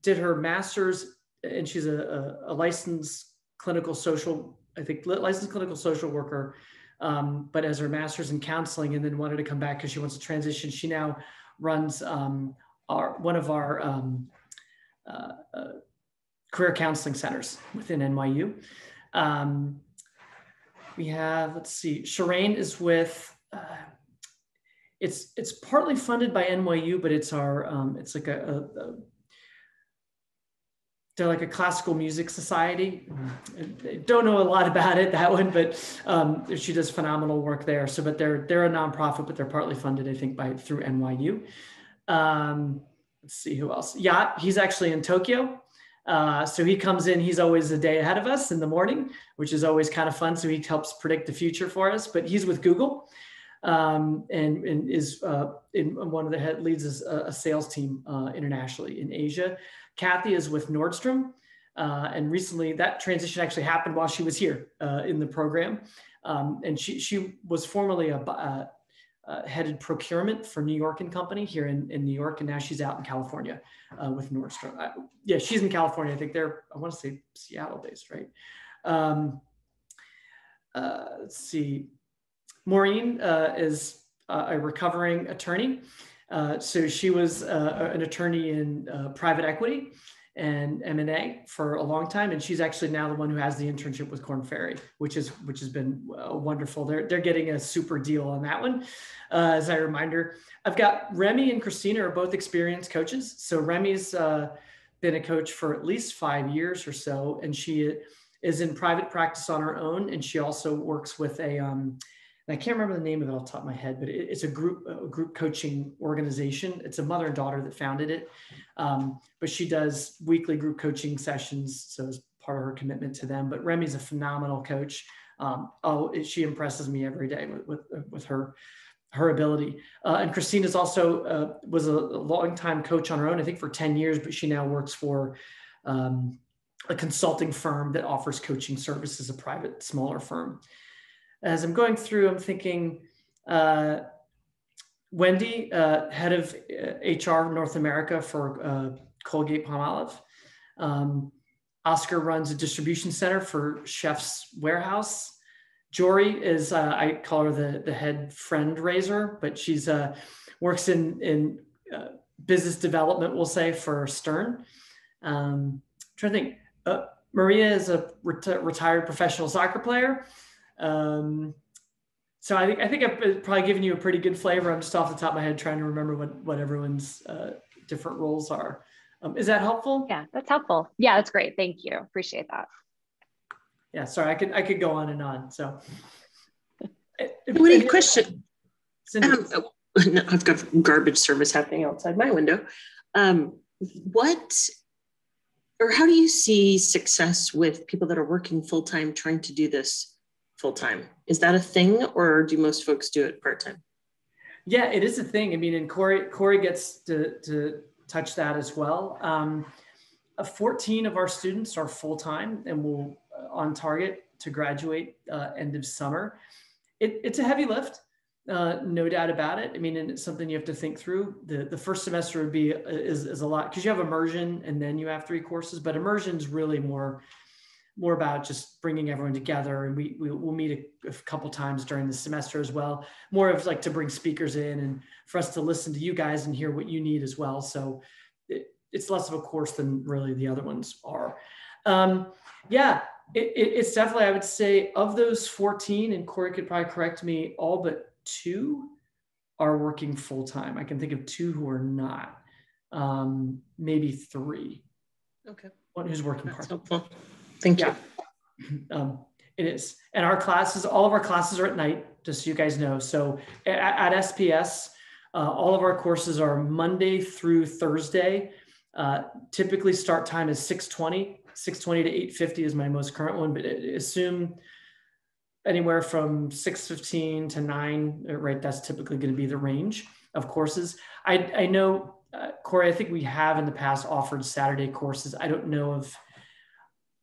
S1: did her master's, and she's a licensed clinical social I think, licensed clinical social worker, but as her master's in counseling, and then wanted to come back because she wants to transition. She now runs one of our career counseling centers within NYU. We have, let's see, SHRM is with, it's partly funded by NYU, but it's our, it's like they're like a classical music society. I don't know a lot about it, that one, but she does phenomenal work there. So, but they're a nonprofit, but they're partly funded, I think, through NYU. Let's see who else. Yeah, he's actually in Tokyo. So he comes in, he's always a day ahead of us in the morning, which is always kind of fun. So he helps predict the future for us, but he's with Google and is in one of the head leads a sales team internationally in Asia. Kathy is with Nordstrom. And recently that transition actually happened while she was here in the program. And she was formerly headed procurement for New York and Company here in New York. And now she's out in California with Nordstrom. Yeah, she's in California. I think they're, I want to say Seattle based, right? Let's see. Maureen is a recovering attorney. So she was an attorney in private equity and M&A for a long time. And she's actually now the one who has the internship with Korn Ferry, which has been wonderful. They're getting a super deal on that one. As a reminder, I've got Remy and Christina are both experienced coaches. So Remy's been a coach for at least 5 years or so, and she is in private practice on her own. And she also works with a, and I can't remember the name of it off the top of my head, but it's a group coaching organization. It's a mother and daughter that founded it. But she does weekly group coaching sessions. So as part of her commitment to them, but Remy's a phenomenal coach. She impresses me every day with her ability. And Christina's also was a long-time coach on her own, I think for 10 years, but she now works for a consulting firm that offers coaching services, a private, smaller firm. As I'm going through, I'm thinking Wendy, head of HR North America for Colgate-Palmolive. Oscar runs a distribution center for Chef's Warehouse. Jory is, I call her the head friend raiser, but she's works in business development, we'll say, for Stern. I'm trying to think. Maria is a retired professional soccer player. So I think I've probably given you a pretty good flavor. I'm just off the top of my head trying to remember what everyone's different roles are. Is that helpful?
S2: Yeah, that's helpful. Yeah, that's great. Thank you. Appreciate that.
S1: Yeah, sorry, I could go on and on. So,
S5: what a question. No, I've got garbage service happening outside my window. What or how do you see success with people that are working full-time trying to do this full-time? Is that a thing, or do most folks do it part-time?
S1: Yeah, it is a thing. I mean, and Corey gets to touch that as well. 14 of our students are full-time and will on target to graduate end of summer. It's a heavy lift, no doubt about it. I mean, and it's something you have to think through. The first semester would be is a lot because you have immersion and then you have 3 courses, but immersion is really more about just bringing everyone together. And we'll meet a couple times during the semester as well. More of like to bring speakers in and for us to listen to you guys and hear what you need as well. So it's less of a course than really the other ones are. Yeah, it's definitely, I would say of those 14, and Corey could probably correct me, all but 2 are working full-time. I can think of 2 who are not, maybe 3. Okay. One who's working part-time.
S5: Helpful. Thank you.
S1: It is. And our classes, all of our classes are at night, just so you guys know. So at SPS, all of our courses are Monday through Thursday. Typically start time is 6:20 to 8:50 is my most current one, but assume anywhere from 6:15 to 9, right? That's typically going to be the range of courses. I know, Corey, I think we have in the past offered Saturday courses. I don't know if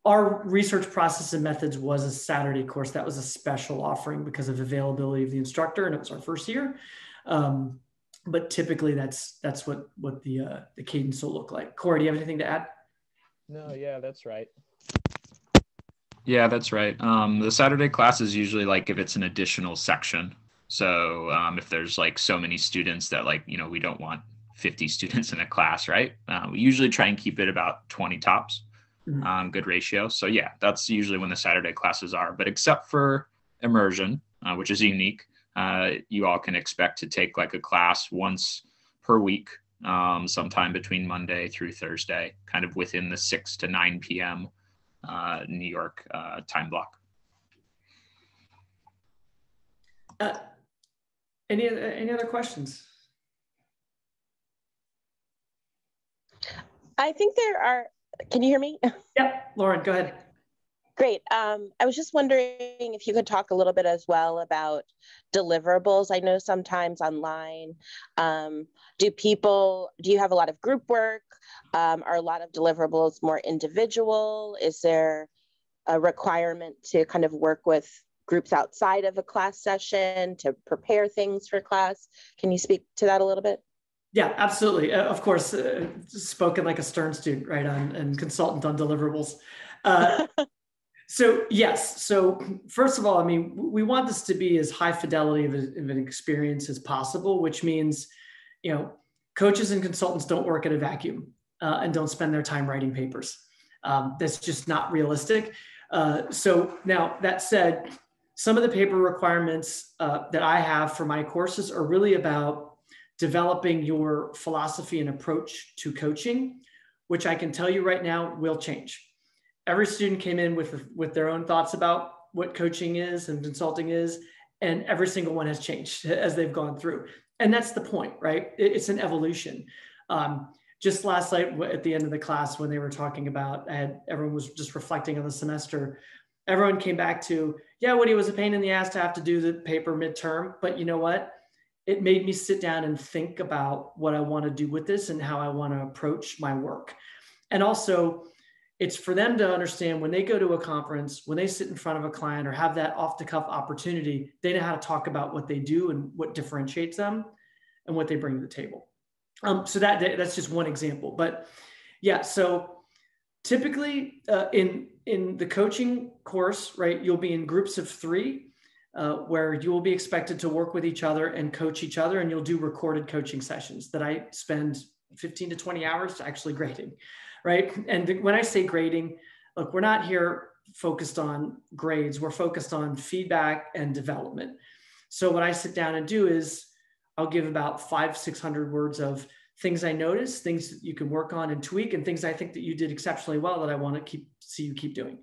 S1: our research process and methods was a Saturday course. That was a special offering because of availability of the instructor, and it was our first year. But typically that's what the cadence will look like. Corey, do you have anything to add?
S10: No, yeah, that's right. Yeah, that's right. The Saturday class is usually like if it's an additional section. So if there's like so many students that like, you know, we don't want 50 students in a class, right? We usually try and keep it about 20 tops, good ratio. So yeah, that's usually when the Saturday classes are. But except for immersion, which is unique, you all can expect to take like a class once per week, sometime between Monday through Thursday, kind of within the 6 to 9 p.m. New York time block.
S1: Any other questions?
S7: I think there are, can you hear me?
S1: Yep, Lauren, go ahead.
S7: Great. I was just wondering if you could talk a little bit as well about deliverables. I know sometimes online, do you have a lot of group work? Are a lot of deliverables more individual? Is there a requirement to kind of work with groups outside of a class session to prepare things for class? Can you speak to that a little bit?
S1: Yeah, absolutely. Of course, spoken like a Stern student, right, and consultant on deliverables. So yes, so first of all, I mean, we want this to be as high fidelity of an experience as possible, which means, you know, coaches and consultants don't work in a vacuum and don't spend their time writing papers. That's just not realistic. So now that said, some of the paper requirements that I have for my courses are really about developing your philosophy and approach to coaching, which I can tell you right now will change. Every student came in with their own thoughts about what coaching is and consulting is, and every single one has changed as they've gone through. And that's the point, right? It's an evolution. Just last night at the end of the class, when they were talking about, everyone was just reflecting on the semester, everyone came back to, yeah, Woody, it was a pain in the ass to have to do the paper midterm, but you know what? It made me sit down and think about what I want to do with this and how I want to approach my work. And also, it's for them to understand when they go to a conference, when they sit in front of a client or have that off-the-cuff opportunity, they know how to talk about what they do and what differentiates them and what they bring to the table. So that's just one example. But yeah, so typically in the coaching course, right, you'll be in groups of 3 where you will be expected to work with each other and coach each other, and you'll do recorded coaching sessions that I spend 15 to 20 hours actually grading. Right. And when I say grading, look, we're not here focused on grades. We're focused on feedback and development. So what I sit down and do is I'll give about 500-600 words of things I notice, things that you can work on and tweak, and things I think that you did exceptionally well that I want to see you keep doing.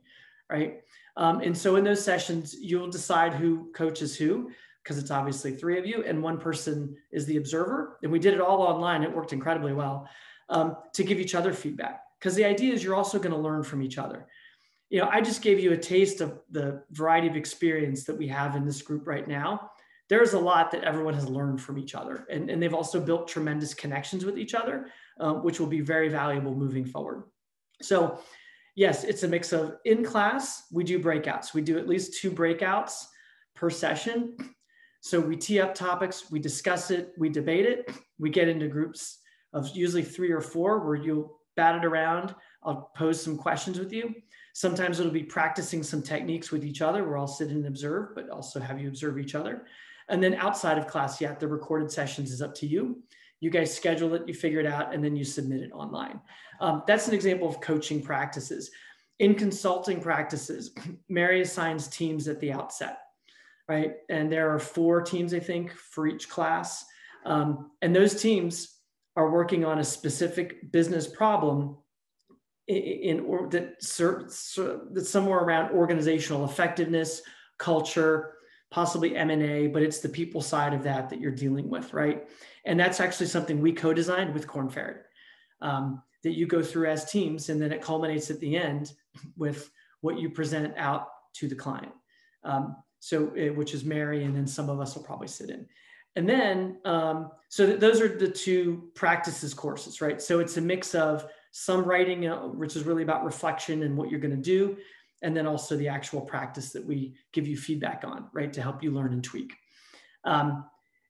S1: Right. And so in those sessions, you'll decide who coaches who, because it's obviously 3 of you and one person is the observer. And we did it all online. It worked incredibly well to give each other feedback. Because the idea is you're also going to learn from each other. You know, I just gave you a taste of the variety of experience that we have in this group right now. There's a lot that everyone has learned from each other. And they've also built tremendous connections with each other, which will be very valuable moving forward. So yes, it's a mix of in class, we do breakouts. We do at least 2 breakouts per session. So we tee up topics, we discuss it, we debate it. We get into groups of usually 3 or 4 where you'll bat it around. I'll pose some questions with you. Sometimes it'll be practicing some techniques with each other where I'll sit and observe, but also have you observe each other. And then outside of class, yeah, the recorded sessions is up to you. You guys schedule it, you figure it out, and then you submit it online. That's an example of coaching practices. In consulting practices, Mary assigns teams at the outset, right? And there are 4 teams, I think, for each class. And those teams are working on a specific business problem that's somewhere around organizational effectiveness, culture, possibly M&A, but it's the people side of that you're dealing with, right? And that's actually something we co-designed with Korn Ferry, that you go through as teams, and then it culminates at the end with what you present out to the client. Which is Mary, and then some of us will probably sit in. And then, so those are the 2 practices courses, right? So it's a mix of some writing, which is really about reflection and what you're going to do. And then also the actual practice that we give you feedback on, right? To help you learn and tweak.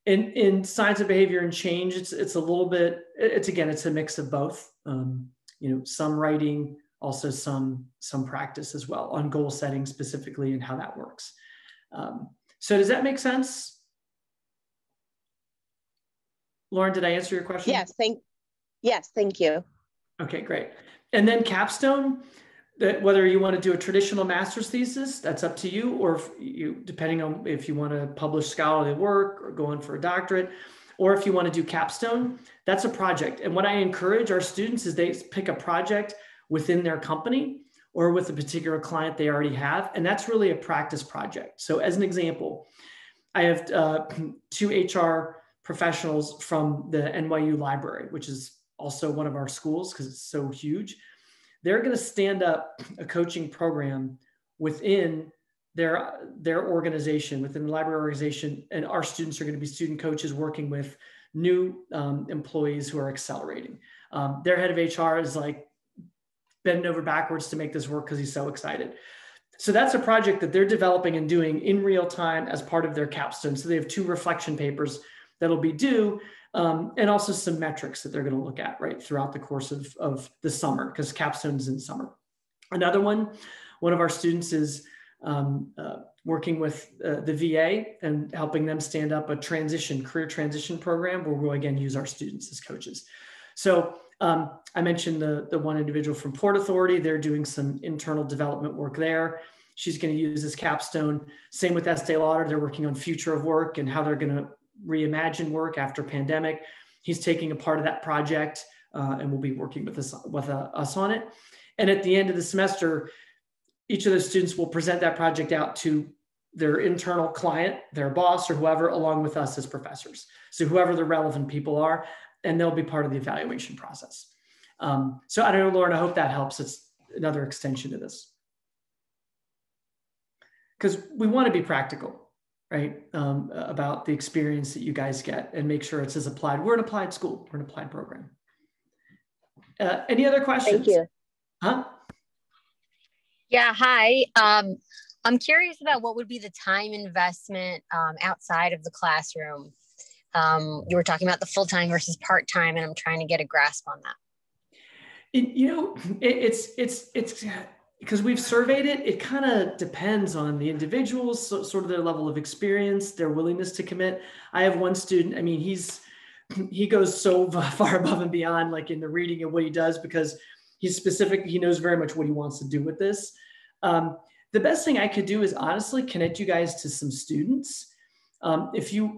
S1: In science of behavior and change, it's a little bit, it's a mix of both. You know, some writing, also some practice as well on goal setting specifically and how that works. So does that make sense? Lauren, did I answer your question?
S7: Yes, thank you.
S1: Okay, great. And then capstone, that whether you want to do a traditional master's thesis, that's up to you, or if you, depending on if you want to publish scholarly work or go on for a doctorate, or if you want to do capstone, that's a project. And what I encourage our students is they pick a project within their company or with a particular client they already have. And that's really a practice project. So as an example, I have 2 HR professionals from the NYU library, which is also one of our schools because it's so huge. They're going to stand up a coaching program within their organization, within the library organization. And our students are going to be student coaches working with new employees who are accelerating. Their head of HR is like bending over backwards to make this work because he's so excited. So that's a project that they're developing and doing in real time as part of their capstone. So they have 2 reflection papers that'll be due, and also some metrics that they're going to look at right throughout the course of the summer, because capstone is in summer. Another one of our students is working with the VA and helping them stand up a career transition program where we'll again use our students as coaches. So I mentioned the one individual from Port Authority. They're doing some internal development work there. She's going to use this capstone. Same with Estee Lauder. They're working on future of work and how they're going to reimagine work after pandemic. He's taking a part of that project and will be working with us on it. And at the end of the semester, each of the students will present that project out to their internal client, their boss or whoever, along with us as professors. So whoever the relevant people are, and they'll be part of the evaluation process. So I don't know, Lauren, I hope that helps. It's another extension to this. Because we want to be practical, right? About the experience that you guys get and make sure it's as applied. We're an applied school, we're an applied program. Any other questions?
S7: Thank you.
S1: Huh?
S11: Yeah, hi. I'm curious about what would be the time investment outside of the classroom. You were talking about the full-time versus part-time, and I'm trying to get a grasp on that.
S1: It's because we've surveyed it, it kind of depends on the individuals, sort of their level of experience, their willingness to commit. I have one student, I mean, he goes so far above and beyond, like in the reading of what he does, because he's specific, he knows very much what he wants to do with this. The best thing I could do is honestly connect you guys to some students. If you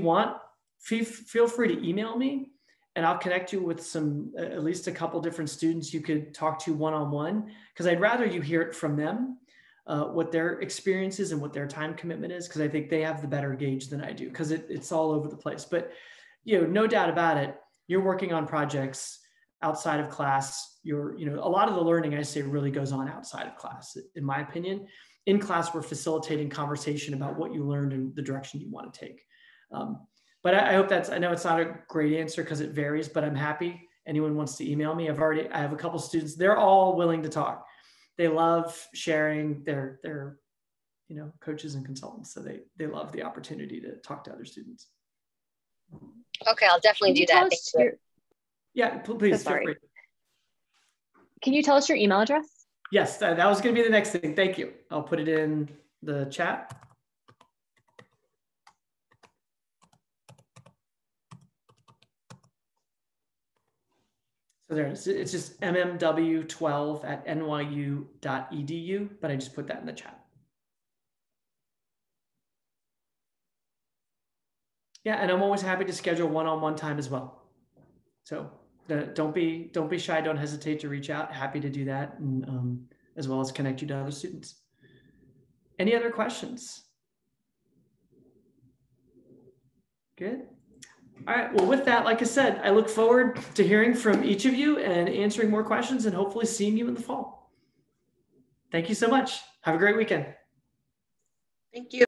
S1: want, feel free to email me and I'll connect you with at least a couple different students you could talk to one-on-one, because I'd rather you hear it from them, what their experience is and what their time commitment is, because I think they have the better gauge than I do, because it's all over the place. But no doubt about it, you're working on projects outside of class. A lot of the learning I say really goes on outside of class, in my opinion. In class, we're facilitating conversation about what you learned and the direction you want to take. But I hope I know it's not a great answer because it varies, but I'm happy. Anyone wants to email me. I have a couple students, they're all willing to talk. They love sharing. They're coaches and consultants. So they love the opportunity to talk to other students.
S11: Okay, I'll definitely do that.
S1: Yeah, please feel free.
S2: Can you tell us your email address?
S1: Yes, that was going to be the next thing. Thank you. I'll put it in the chat. So there it is. It's just mmw12@nyu.edu, but I just put that in the chat. Yeah, and I'm always happy to schedule one-on-one time as well. So don't be shy. Don't hesitate to reach out. Happy to do that, and as well as connect you to other students. Any other questions? Good. All right. Well, with that, like I said, I look forward to hearing from each of you and answering more questions and hopefully seeing you in the fall. Thank you so much. Have a great weekend.
S7: Thank you.